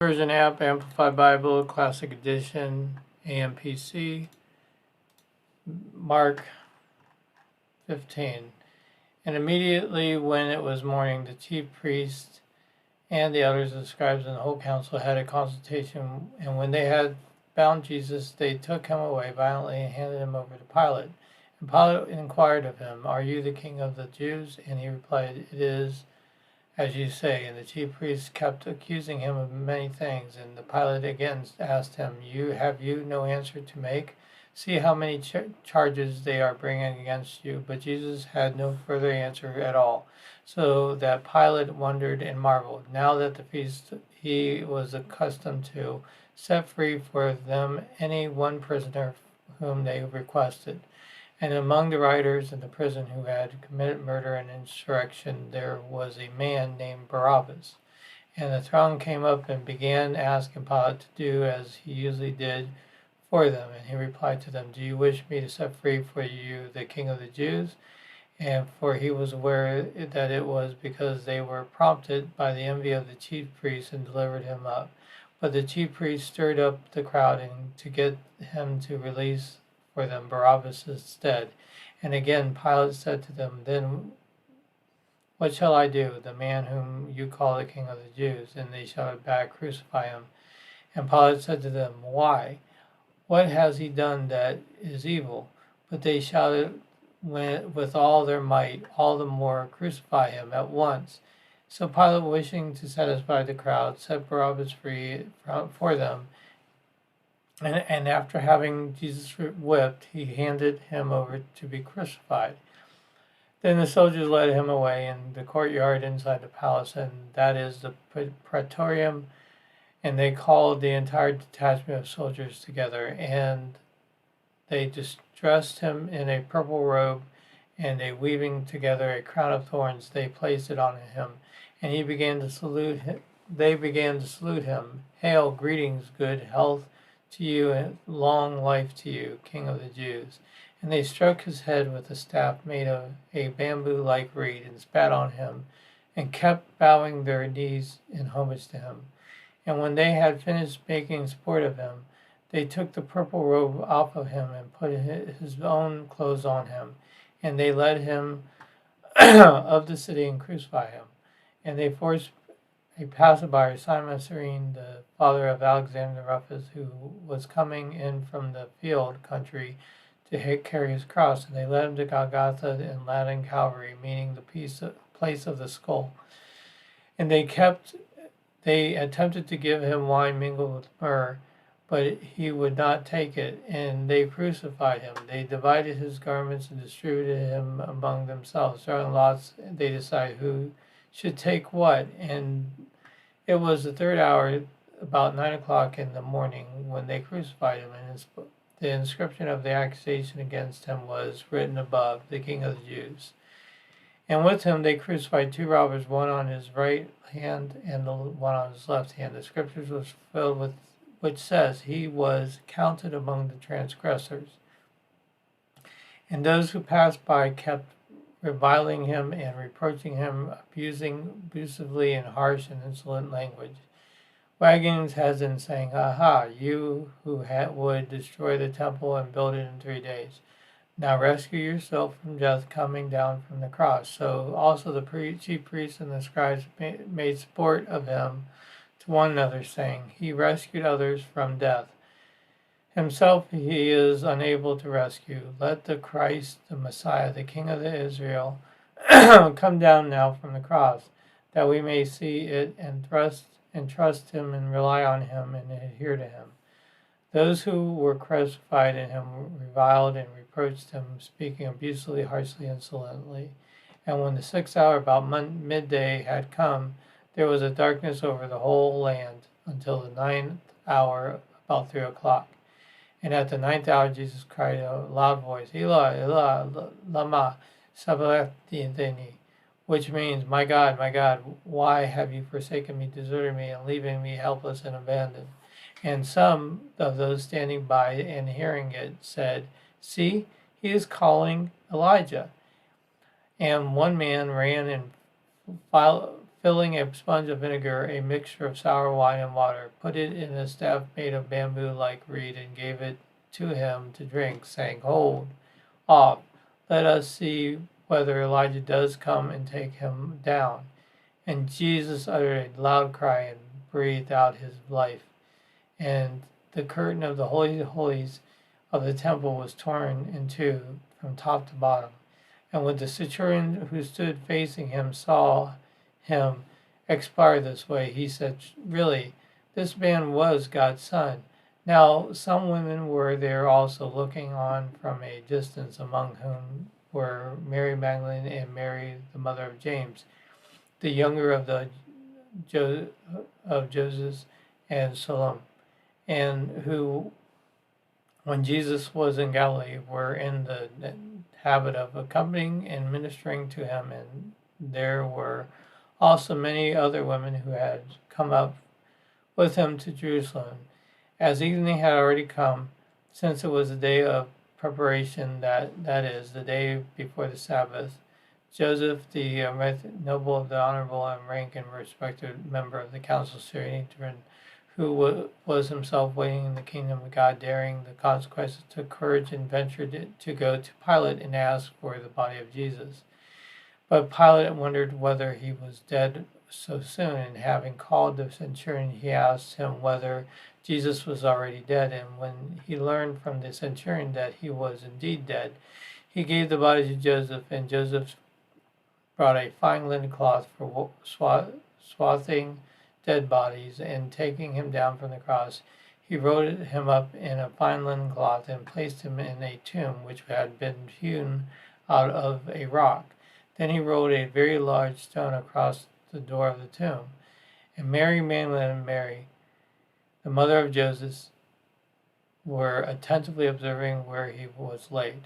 Version app, Amplified Bible, Classic Edition, AMPC, Mark 15. And immediately when it was morning, the chief priests and the elders, the scribes, and the whole council had a consultation. And when they had bound Jesus, they took him away violently and handed him over to Pilate. And Pilate inquired of him, "Are you the king of the Jews?" And he replied, "It is as you say." And the chief priests kept accusing him of many things. And the Pilate again asked him, Have you no answer to make? See how many charges they are bringing against you." But Jesus had no further answer at all, so that Pilate wondered and marveled. Now that the feast he was accustomed to set free for them any one prisoner whom they requested. And among the writers in the prison who had committed murder and insurrection, there was a man named Barabbas. And the throng came up and began asking Pilate to do as he usually did for them. And he replied to them, "Do you wish me to set free for you the king of the Jews?" And for he was aware that it was because they were prompted by the envy of the chief priests and delivered him up. But the chief priests stirred up the crowd and to get him to release for them Barabbas instead. And again Pilate said to them, "Then what shall I do? The man whom you call the king of the Jews." And they shouted back, "Crucify him." And Pilate said to them, "Why? What has he done that is evil?" But they shouted with all their might, all the more, "Crucify him at once." So Pilate, wishing to satisfy the crowd, set Barabbas free for them. And after having Jesus whipped, he handed him over to be crucified. Then the soldiers led him away in the courtyard inside the palace, and that is the praetorium, and they called the entire detachment of soldiers together, and they dressed him in a purple robe, and they weaving together a crown of thorns, they placed it on him, and he began to salute him. They began to salute him. "Hail, greetings, good health to you, and long life to you, King of the Jews." And they struck his head with a staff made of a bamboo-like reed, and spat on him, and kept bowing their knees in homage to him. And when they had finished making sport of him, they took the purple robe off of him and put his own clothes on him. And they led him of the city and crucified him. And they forced a passerby, Simon Cyrene, the father of Alexander Rufus, who was coming in from the field country to carry his cross. And they led him to Golgotha in Latin Calvary, meaning the place of the skull. And they attempted to give him wine mingled with myrrh, but he would not take it, and they crucified him. They divided his garments and distributed him among themselves. Throwing lots, they decided who should take what. And it was the third hour, about 9 o'clock in the morning, when they crucified him, and the inscription of the accusation against him was written above, "The King of the Jews." And with him they crucified two robbers, one on his right hand and the one on his left hand. The scriptures was filled with which says, "He was counted among the transgressors." And those who passed by kept reviling him and reproaching him, abusively in harsh and insolent language, wagging his heads and saying, "Aha, you who would destroy the temple and build it in 3 days. Now rescue yourself from death coming down from the cross." So also the chief priests and the scribes made sport of him to one another, saying, "He rescued others from death. Himself he is unable to rescue. Let the Christ, the Messiah, the King of Israel, come down now from the cross, that we may see it and trust him and rely on him and adhere to him." Those who were crucified in him reviled and reproached him, speaking abusively, harshly, insolently. And when the 6th hour, about midday, had come, there was a darkness over the whole land until the 9th hour, about 3 o'clock. And at the 9th hour, Jesus cried out in a loud voice, "Eli, Eli, lama sabachthani," which means, my God, why have you forsaken me, deserted me, and leaving me helpless and abandoned?" And some of those standing by and hearing it said, "See, he is calling Elijah." And one man ran and filling a sponge of vinegar, a mixture of sour wine and water, put it in a staff made of bamboo like reed, and gave it to him to drink, saying, "Hold off, let us see whether Elijah does come and take him down." And Jesus uttered a loud cry and breathed out his life. And the curtain of the Holy of Holies of the temple was torn in two from top to bottom. And when the centurion who stood facing him saw him expire this way, he said, "Really, this man was God's son." Now some women were there also, looking on from a distance, among whom were Mary Magdalene and Mary, the mother of James, the younger of Joseph, and Salome, and who, when Jesus was in Galilee, were in the habit of accompanying and ministering to him. And there were also many other women who had come up with him to Jerusalem, as evening had already come, since it was the day of preparation, that is, the day before the Sabbath. Joseph, the noble, the honorable, and rank and respected member of the council, Sanhedrin, who was himself waiting in the kingdom of God, daring the consequences, took courage and ventured to go to Pilate and ask for the body of Jesus. But Pilate wondered whether he was dead so soon, and having called the centurion, he asked him whether Jesus was already dead. And when he learned from the centurion that he was indeed dead, he gave the body to Joseph, and Joseph brought a fine linen cloth for swathing dead bodies, and taking him down from the cross, he rolled him up in a fine linen cloth and placed him in a tomb which had been hewn out of a rock. Then he rolled a very large stone across the door of the tomb. And Mary Magdalene and Mary, the mother of Joseph, were attentively observing where he was laid.